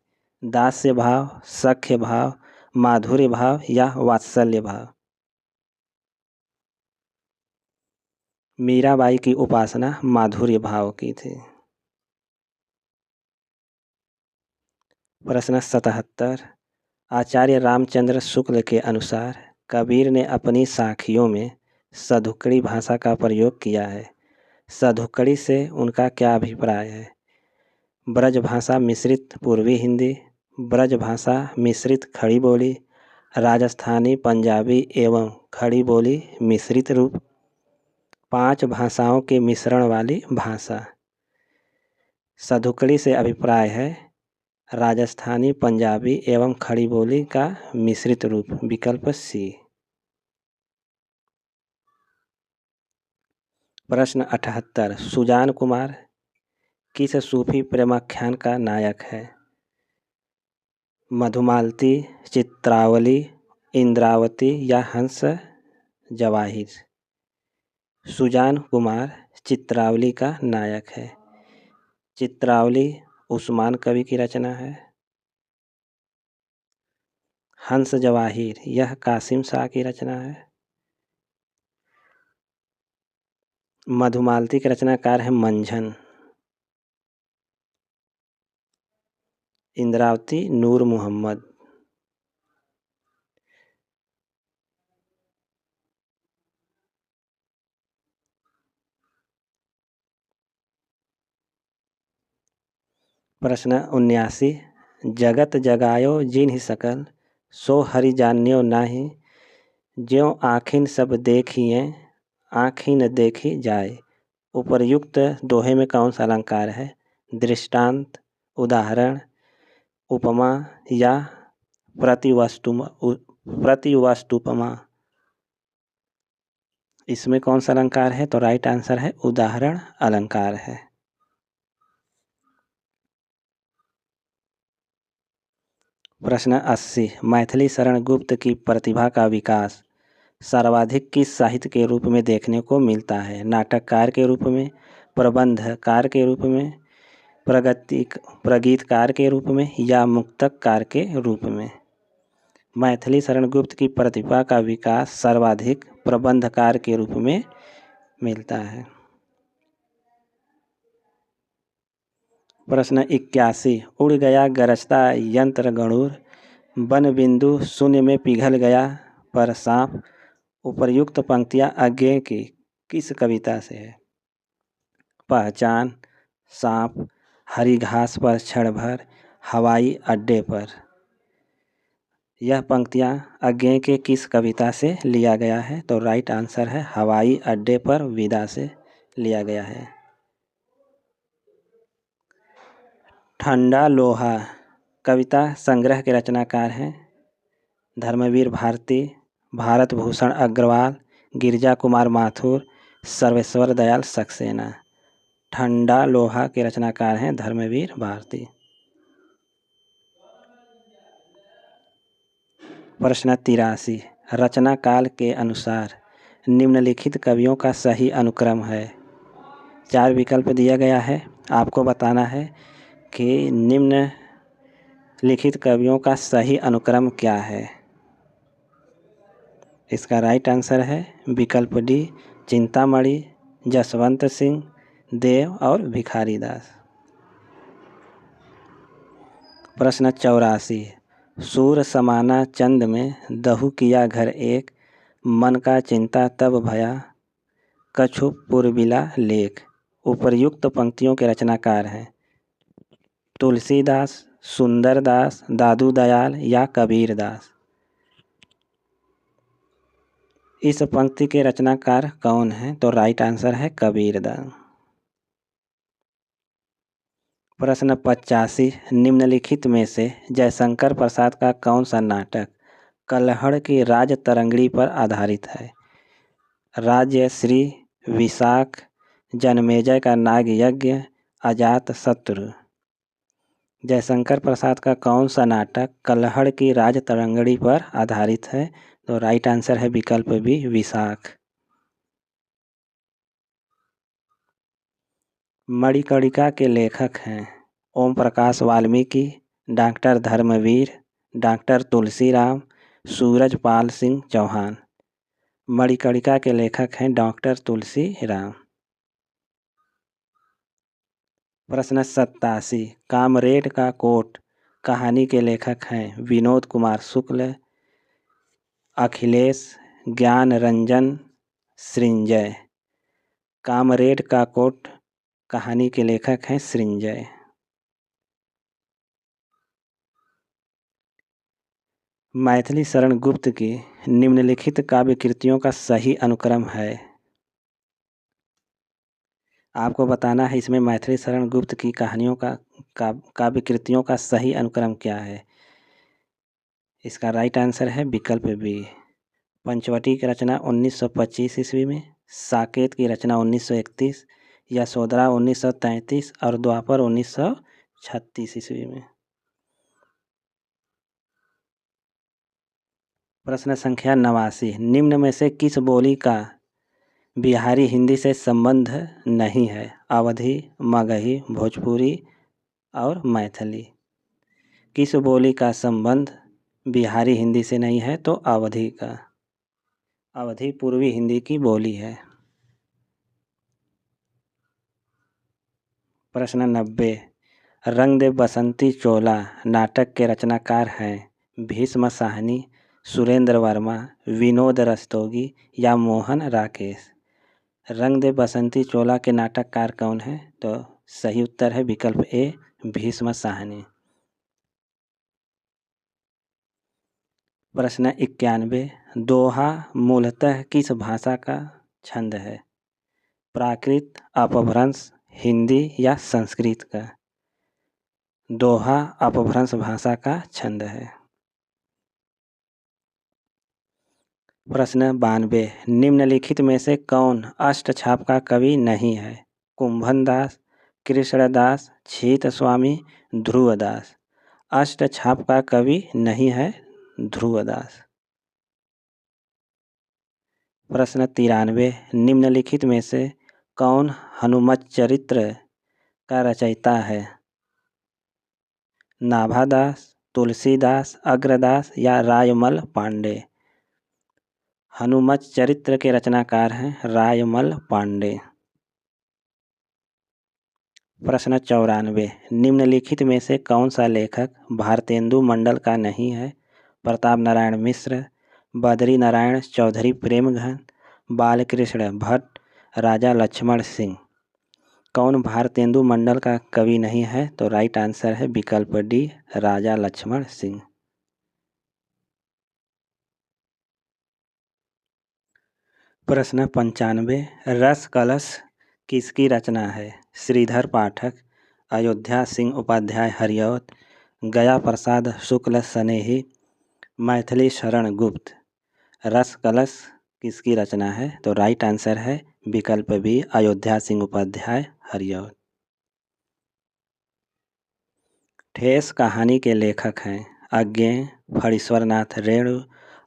दास्य भाव, सख्य भाव, माधुर्य भाव या वात्सल्य भाव? मीराबाई की उपासना माधुर्य भाव की थी। प्रश्न 77, आचार्य रामचंद्र शुक्ल के अनुसार कबीर ने अपनी साखियों में सधुकड़ी भाषा का प्रयोग किया है। सधुकड़ी से उनका क्या अभिप्राय है? ब्रज भाषा मिश्रित पूर्वी हिंदी, ब्रज भाषा मिश्रित खड़ी बोली, राजस्थानी पंजाबी एवं खड़ी बोली मिश्रित रूप, 5 भाषाओं के मिश्रण वाली भाषा। सधुकड़ी से अभिप्राय है राजस्थानी पंजाबी एवं खड़ी बोली का मिश्रित रूप, विकल्प सी। प्रश्न 78, सुजान कुमार किस सूफी प्रेमाख्यान का नायक है? मधुमालती, चित्रावली, इंद्रावती या हंस जवाहिर? सुजान कुमार चित्रावली का नायक है। चित्रावली उस्मान कवि की रचना है। हंस जवाहिर यह कासिम शाह की रचना है। मधुमालती के रचनाकार है मंझन। इंद्रावती नूर मोहम्मद। प्रश्न 79, जगत जगायो जिन्हि सकल सो हरि जान्यो नाही, ज्यों आखिन सब देखिए आँखी न देखी जाए। उपर्युक्त दोहे में कौन सा अलंकार है? दृष्टांत, उदाहरण, उपमा या प्रतिवस्तुपमा? इसमें कौन सा अलंकार है? तो राइट आंसर है उदाहरण अलंकार है। प्रश्न 80, मैथिली शरण गुप्त की प्रतिभा का विकास सर्वाधिक किस साहित्य के रूप में देखने को मिलता है? नाटककार के रूप में, प्रबंधकार के रूप में, प्रगीतकार के रूप में या मुक्तककार के रूप में? मैथिली शरण गुप्त की प्रतिभा का विकास सर्वाधिक प्रबंधकार के रूप में मिलता है। प्रश्न 81, उड़ गया गरजता यंत्र गणुर, वन बिंदु शून्य में पिघल गया पर सांप। उपर्युक्त पंक्तियां अज्ञेय की किस कविता से है? पहचान, सांप, हरी घास पर क्षण भर, हवाई अड्डे पर। यह पंक्तियां अज्ञेय के किस कविता से लिया गया है? तो राइट आंसर है हवाई अड्डे पर विदा से लिया गया है। ठंडा लोहा कविता संग्रह के रचनाकार हैं धर्मवीर भारती, भारत भूषण अग्रवाल, गिरजा कुमार माथुर, सर्वेश्वर दयाल सक्सेना। ठंडा लोहा के रचनाकार हैं धर्मवीर भारती। प्रश्न 83, रचना काल के अनुसार निम्नलिखित कवियों का सही अनुक्रम है? 4 विकल्प दिया गया है, आपको बताना है कि निम्नलिखित कवियों का सही अनुक्रम क्या है। इसका राइट आंसर है विकल्प डी, चिंतामणि, जसवंत सिंह, देव और भिखारी दास। प्रश्न 84, सूर समाना चंद में दहु किया घर एक, मन का चिंता तब भया कछु पुरबिला लेख। उपर्युक्त पंक्तियों के रचनाकार हैं तुलसीदास, सुंदरदास, दादू दयाल या कबीर दास। इस पंक्ति के रचनाकार कौन हैं? तो राइट आंसर है कबीर दास। प्रश्न 85, निम्नलिखित में से जयशंकर प्रसाद का कौन सा नाटक कल्हड़ की राज तरंगड़ी पर आधारित है? राज्यश्री, विशाख, जनमेजय का नाग यज्ञ, अजातशत्रु। जयशंकर प्रसाद का कौन सा नाटक कल्हड़ की राजतरंगड़ी पर आधारित है? तो राइट आंसर है विकल्प बी, विशाख। मणिकर्णिका के लेखक हैं ओम प्रकाश वाल्मीकि, डॉक्टर धर्मवीर, डॉक्टर तुलसीराम, सूरजपाल सिंह चौहान। मणिकर्णिका के लेखक हैं डॉक्टर तुलसीराम। प्रश्न 87, कामरेड का कोट कहानी के लेखक हैं विनोद कुमार शुक्ल, अखिलेश, ज्ञान रंजन, सृंजय। कामरेड का कोट कहानी के लेखक हैं सृंजय। मैथिली शरण गुप्त की निम्नलिखित काव्य कृतियों का सही अनुक्रम है। आपको बताना है इसमें मैथिली शरण गुप्त की कहानियों का काव्य कृतियों का सही अनुक्रम क्या है। इसका राइट आंसर है विकल्प बी। पंचवटी की रचना 1925 ईस्वी में, साकेत की रचना 1931, यशोधरा 1933 और द्वापर 1936 ईस्वी में। प्रश्न संख्या 89, निम्न में से किस बोली का बिहारी हिंदी से संबंध नहीं है? अवधी, मगही, भोजपुरी और मैथिली। किस बोली का संबंध बिहारी हिंदी से नहीं है? तो अवधी का। अवधी पूर्वी हिंदी की बोली है। प्रश्न 90, रंग दे बसंती चोला नाटक के रचनाकार हैं भीष्म साहनी, सुरेंद्र वर्मा, विनोद रस्तोगी या मोहन राकेश। रंग दे बसंती चोला के नाटककार कौन है? तो सही उत्तर है विकल्प ए, भीष्म साहनी। प्रश्न 91, दोहा मूलतः किस भाषा का छंद है? प्राकृत, अपभ्रंश, हिंदी या संस्कृत का? दोहा अपभ्रंश भाषा का छंद है। प्रश्न 92, निम्नलिखित में से कौन अष्टछाप का कवि नहीं है? कुंभनदास, कृष्णदास, छीत स्वामी, ध्रुवदास। अष्टछाप का कवि नहीं है ध्रुवदास। प्रश्न 93, निम्नलिखित में से कौन हनुमत चरित्र का रचयिता है? नाभादास, तुलसीदास, अग्रदास या रायमल पांडे। हनुमत चरित्र के रचनाकार हैं रायमल पांडे। प्रश्न 94, निम्नलिखित में से कौन सा लेखक भारतेंदु मंडल का नहीं है? प्रताप नारायण मिश्र, बद्री नारायण चौधरी प्रेमघन, बालकृष्ण भट्ट, राजा लक्ष्मण सिंह। कौन भारतेंदु मंडल का कवि नहीं है? तो राइट आंसर है विकल्प डी, राजा लक्ष्मण सिंह। प्रश्न 95, रस कलश किसकी रचना है? श्रीधर पाठक, अयोध्या सिंह उपाध्याय हरिऔध, गया प्रसाद शुक्ल सनेही, मैथिली शरण गुप्त। रस कलश किसकी रचना है? तो राइट आंसर है विकल्प बी, अयोध्या सिंह उपाध्याय हरिऔध। ठेस कहानी के लेखक हैं अज्ञेय, फणीश्वरनाथ रेणु,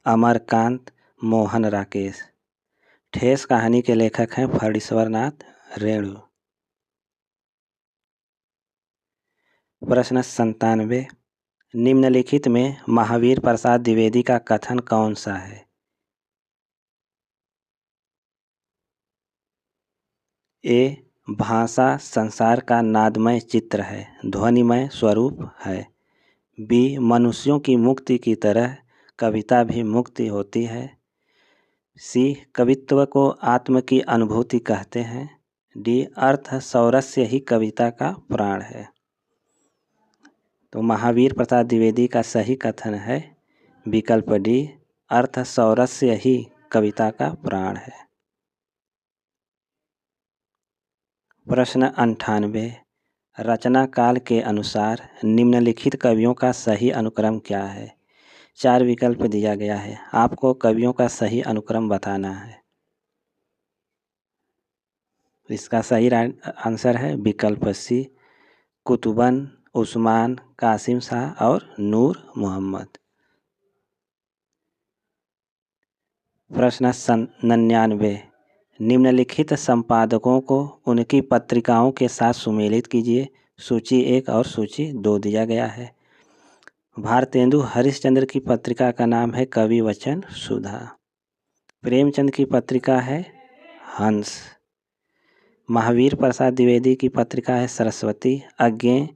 अमरकांत, मोहन राकेश। ठेस कहानी के लेखक हैं फणीश्वरनाथ रेणु। प्रश्न 97, निम्नलिखित में महावीर प्रसाद द्विवेदी का कथन कौन सा है? ए, भाषा संसार का नादमय चित्र है, ध्वनिमय स्वरूप है। बी, मनुष्यों की मुक्ति की तरह कविता भी मुक्ति होती है। सी, कवित्व को आत्म की अनुभूति कहते हैं। डी, अर्थ सौरस्य ही कविता का प्राण है। तो महावीर प्रसाद द्विवेदी का सही कथन है विकल्प डी, अर्थ सौरस्य ही कविता का प्राण है। प्रश्न 98, रचना काल के अनुसार निम्नलिखित कवियों का सही अनुक्रम क्या है? 4 विकल्प दिया गया है, आपको कवियों का सही अनुक्रम बताना है। इसका सही आंसर है विकल्प सी, कुतुबन, उस्मान, कासिम शाह और नूर मोहम्मद। प्रश्न 99, निम्नलिखित संपादकों को उनकी पत्रिकाओं के साथ सुमेलित कीजिए। सूची 1 और सूची 2 दिया गया है। भारतेंदु हरिश्चंद्र की पत्रिका का नाम है कवि वचन सुधा। प्रेमचंद की पत्रिका है हंस। महावीर प्रसाद द्विवेदी की पत्रिका है सरस्वती, अज्ञेय,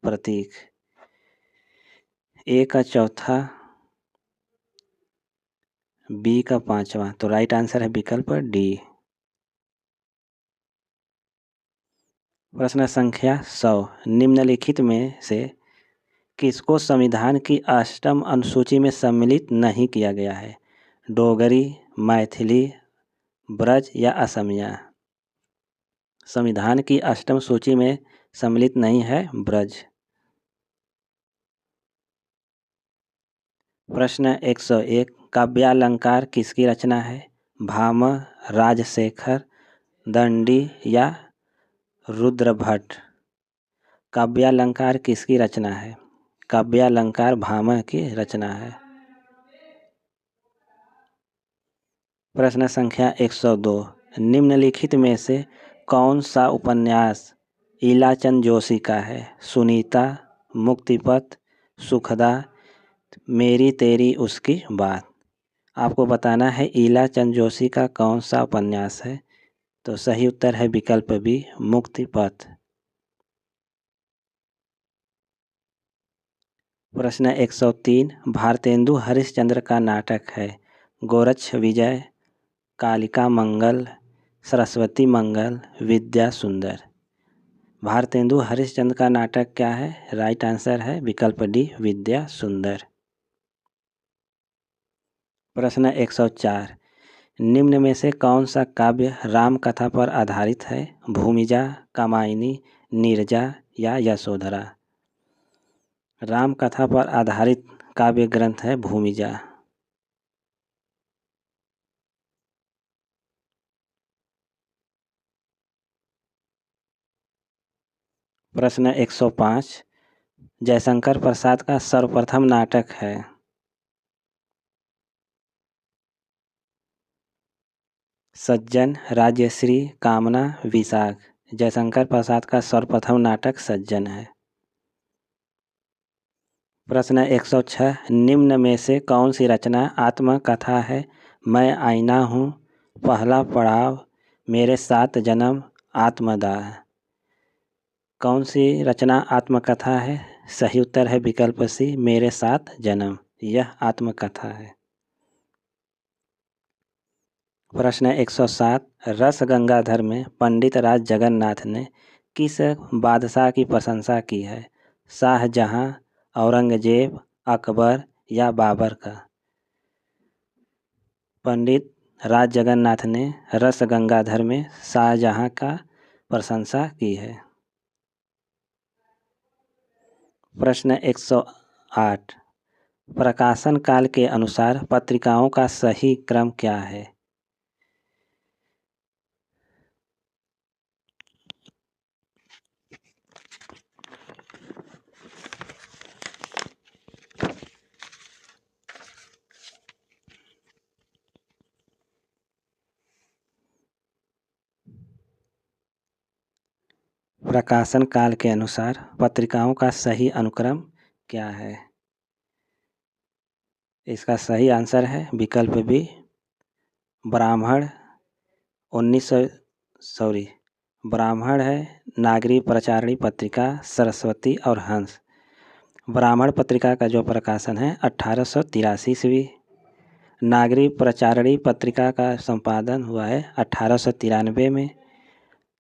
प्रतीक। ए का चौथा, बी का पांचवा, तो राइट आंसर है विकल्प डी। प्रश्न संख्या 100, निम्नलिखित में से किसको संविधान की 8वीं अनुसूची में सम्मिलित नहीं किया गया है? डोगरी, मैथिली, ब्रज या असमिया? संविधान की 8वीं सूची में सम्मिलित नहीं है ब्रज। प्रश्न 101, काव्यालंकार किसकी रचना है? भामह, राजशेखर, दंडी या रुद्रभट्ट? काव्यालंकार किसकी रचना है? काव्यालंकार भामह की रचना है। प्रश्न संख्या 102, निम्नलिखित में से कौन सा उपन्यास ईलाचंद जोशी का है? सुनीता, मुक्तिपथ, सुखदा, मेरी तेरी उसकी बात? आपको बताना है ईलाचंद जोशी का कौन सा उपन्यास है, तो सही उत्तर है विकल्प बी, मुक्तिपथ। प्रश्न 103, भारतेंदु हरिश्चंद्र का नाटक है गोरक्ष विजय, कालिका मंगल, सरस्वती मंगल, विद्या सुंदर? भारतेंदु हरिश्चंद्र का नाटक क्या है? राइट आंसर है विकल्प डी, विद्या सुंदर। प्रश्न 104, निम्न में से कौन सा काव्य राम कथा पर आधारित है? भूमिजा, कामायनी, नीरजा या यशोधरा? राम कथा पर आधारित काव्य ग्रंथ है भूमिजा। प्रश्न 105, जयशंकर प्रसाद का सर्वप्रथम नाटक है? सज्जन, राज्यश्री, कामना, विशाख? जयशंकर प्रसाद का सर्वप्रथम नाटक सज्जन है। प्रश्न 106, निम्न में से कौन सी रचना आत्मकथा है? मैं आईना हूँ, पहला पड़ाव, मेरे 7 जन्म, आत्मदाह? कौन सी रचना आत्मकथा है? सही उत्तर है विकल्प सी, मेरे 7 जन्म, यह आत्मकथा है। प्रश्न 107, रस गंगाधर में पंडित राज जगन्नाथ ने किस बादशाह की प्रशंसा की है? शाहजहां, औरंगजेब, अकबर या बाबर का? पंडित राज जगन्नाथ ने रस गंगाधर में शाहजहां का प्रशंसा की है। प्रश्न 108, प्रकाशन काल के अनुसार पत्रिकाओं का सही क्रम क्या है? प्रकाशन काल के अनुसार पत्रिकाओं का सही अनुक्रम क्या है? इसका सही आंसर है विकल्प बी, ब्राह्मण, ब्राह्मण है, नागरी प्रचारणी पत्रिका, सरस्वती और हंस। ब्राह्मण पत्रिका का जो प्रकाशन है 1883 ईस्वी। नागरी प्रचारणी पत्रिका का संपादन हुआ है 1893 में।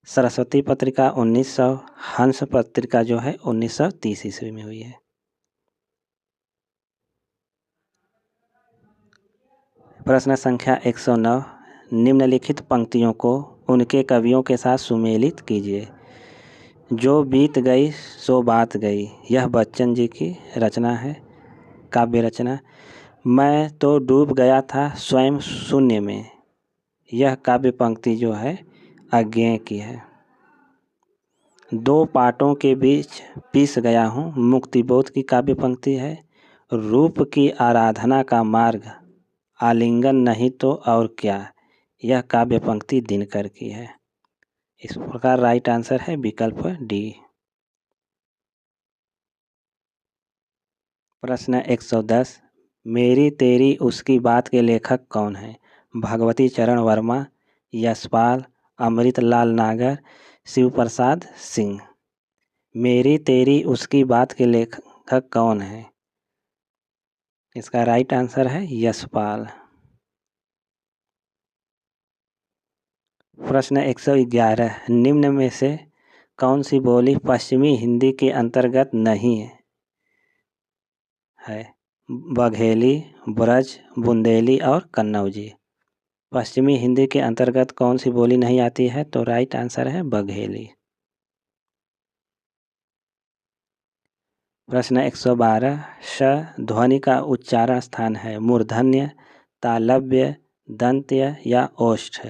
सरस्वती पत्रिका 1900, हंस पत्रिका जो है 1930 ईस्वी में हुई है। प्रश्न संख्या 109, निम्नलिखित पंक्तियों को उनके कवियों के साथ सुमेलित कीजिए। जो बीत गई सो बात गई, यह बच्चन जी की रचना है, काव्य रचना। मैं तो डूब गया था स्वयं शून्य में, यह काव्य पंक्ति जो है अज्ञेय की है। दो पाटों के बीच पिस गया हूँ मुक्तिबोध की काव्य पंक्ति है। रूप की आराधना का मार्ग आलिंगन नहीं तो और क्या, यह काव्य पंक्ति दिनकर की है। इस प्रकार राइट आंसर है विकल्प डी। प्रश्न 110, मेरी तेरी उसकी बात के लेखक कौन है? भगवती चरण वर्मा, यशपाल, अमृतलाल नागर, शिव प्रसाद सिंह। मेरी तेरी उसकी बात के लेखक कौन है? इसका राइट आंसर है यशपाल। प्रश्न 111, निम्न में से कौन सी बोली पश्चिमी हिंदी के अंतर्गत नहीं है? बघेली, ब्रज, बुंदेली और कन्नौजी। पश्चिमी हिंदी के अंतर्गत कौन सी बोली नहीं आती है? तो राइट आंसर है बघेली। प्रश्न 112, श ध्वनि का उच्चारण स्थान है मूर्धन्य, तालव्य, दंत्य या ओष्ठ।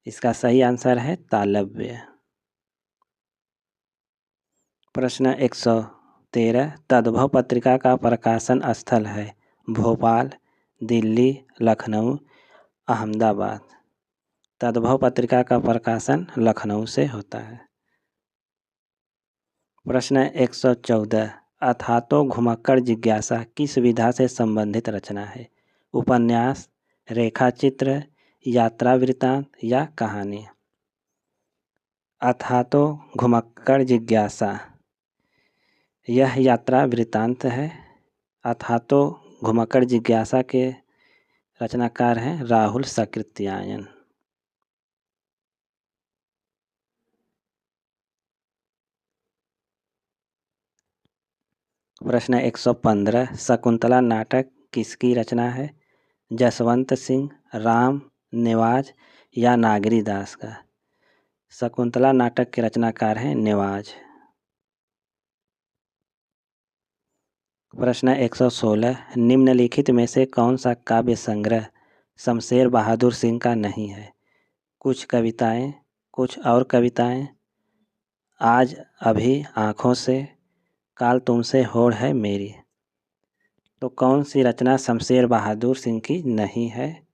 इसका सही आंसर है तालव्य। प्रश्न 113, तद्भव पत्रिका का प्रकाशन स्थल है भोपाल, दिल्ली, लखनऊ, अहमदाबाद। तद्भव पत्रिका का प्रकाशन लखनऊ से होता है। प्रश्न 114, अथातो घुमक्कड़ जिज्ञासा किस विधा से संबंधित रचना है? उपन्यास, रेखाचित्र, यात्रा वृत्तांत या कहानी। अथातो घुमक्कड़ जिज्ञासा यह यात्रा वृत्तांत है। अथातो घुमक्कड़ जिज्ञासा के रचनाकार हैं राहुल सकृत्यायन। प्रश्न 115, शकुंतला नाटक किसकी रचना है? जसवंत सिंह, राम, नेवाज या नागरी दास का। शकुंतला नाटक के रचनाकार हैं नेवाज। प्रश्न 116, निम्नलिखित में से कौन सा काव्य संग्रह शमशेर बहादुर सिंह का नहीं है? कुछ कविताएं, कुछ और कविताएं, आज अभी आँखों से, काल तुमसे होड़ है मेरी। तो कौन सी रचना शमशेर बहादुर सिंह की नहीं है?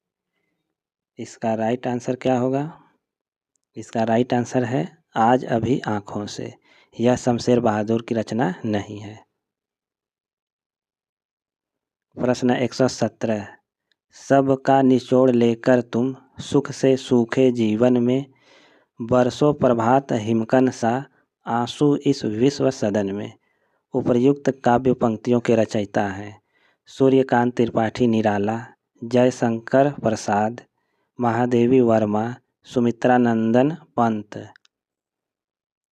इसका राइट आंसर क्या होगा? इसका राइट आंसर है आज अभी आँखों से। यह शमशेर बहादुर की रचना नहीं है। प्रश्न 117, सबका निचोड़ लेकर तुम सुख से सूखे जीवन में, बरसों प्रभात हिमकन सा आंसू इस विश्व सदन में। उपर्युक्त काव्य पंक्तियों के रचयिता हैं सूर्यकांत त्रिपाठी निराला, जयशंकर प्रसाद, महादेवी वर्मा, सुमित्रानंदन पंत।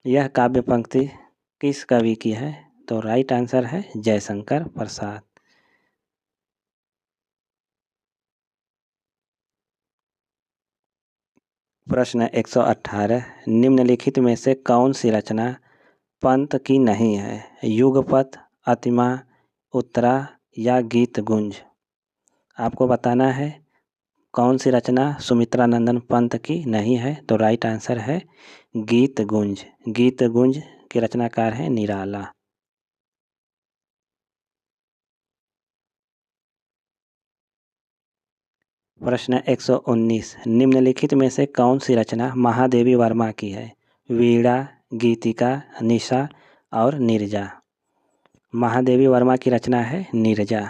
यह काव्य पंक्ति किस कवि की है? तो राइट आंसर है जयशंकर प्रसाद। प्रश्न 118, निम्नलिखित में से कौन सी रचना पंत की नहीं है? युगपत, अतिमा, उत्तरा या गीत गुंज। आपको बताना है कौन सी रचना सुमित्रानंदन पंत की नहीं है। तो राइट आंसर है गीत गुंज। गीत गुंज के रचनाकार हैं निराला। प्रश्न 119, निम्नलिखित में से कौन सी रचना महादेवी वर्मा की है? वीणा, गीतिका, निशा और नीरजा। महादेवी वर्मा की रचना है नीरजा।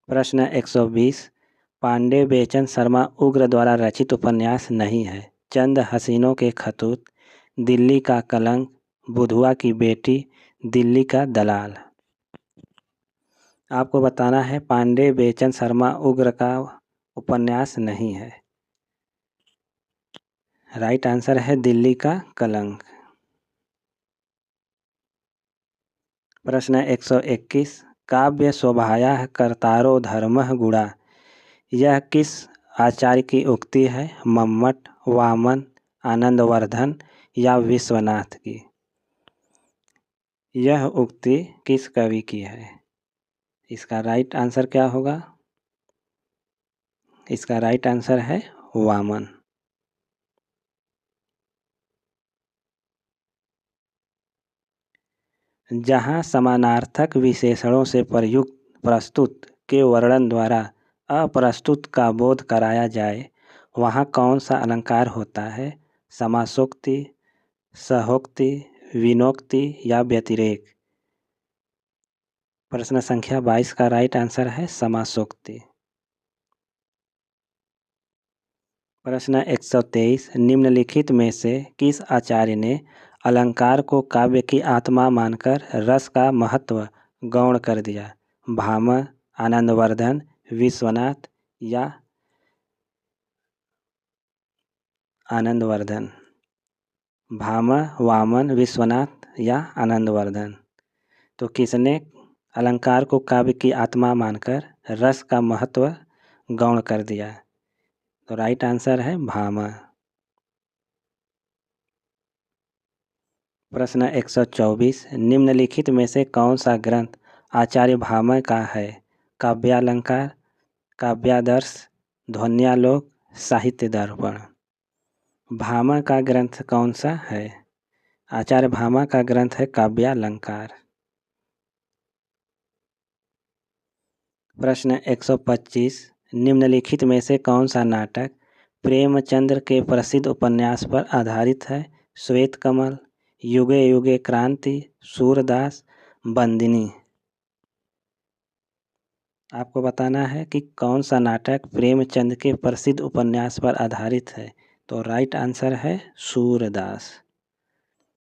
प्रश्न 120, पांडे बेचन शर्मा उग्र द्वारा रचित उपन्यास नहीं है? चंद हसीनों के खतूत, दिल्ली का कलंक, बुधवा की बेटी, दिल्ली का दलाल। आपको बताना है पांडे बेचन शर्मा उग्र का उपन्यास नहीं है। राइट आंसर है दिल्ली का कलंक। प्रश्न 121, काव्य शोभायाः कर्तारो धर्मः गुणा, यह किस आचार्य की उक्ति है? मम्मट, वामन, आनंदवर्धन या विश्वनाथ की। यह उक्ति किस कवि की है? इसका राइट आंसर क्या होगा? इसका राइट आंसर है वामन। जहाँ समानार्थक विशेषणों से प्रयुक्त प्रस्तुत के वर्णन द्वारा अप्रस्तुत का बोध कराया जाए वहाँ कौन सा अलंकार होता है? समासोक्ति, सहोक्ति, विनोक्ति या व्यतिरेक? प्रश्न संख्या 22 का राइट आंसर है समासोक्ति। प्रश्न 123 निम्नलिखित में से किस आचार्य ने अलंकार को काव्य की आत्मा मानकर रस का महत्व गौण कर दिया? भामह, आनंदवर्धन, विश्वनाथ या आनंदवर्धन? भामह, वामन, विश्वनाथ या आनंदवर्धन? तो किसने अलंकार को काव्य की आत्मा मानकर रस का महत्व गौण कर दिया? तो राइट आंसर है भामह। प्रश्न 124 निम्नलिखित में से कौन सा ग्रंथ आचार्य भामह का है? काव्यालंकार, काव्यादर्श, ध्वन्यालोक, साहित्य दर्पण? भामह का ग्रंथ कौन सा है? आचार्य भामह का ग्रंथ है काव्यालंकार। प्रश्न 125 निम्नलिखित में से कौन सा नाटक प्रेमचंद्र के प्रसिद्ध उपन्यास पर आधारित है? श्वेत कमल, युगे युगे क्रांति, सूरदास, बंदिनी? आपको बताना है कि कौन सा नाटक प्रेमचंद के प्रसिद्ध उपन्यास पर आधारित है। तो राइट आंसर है सूरदास।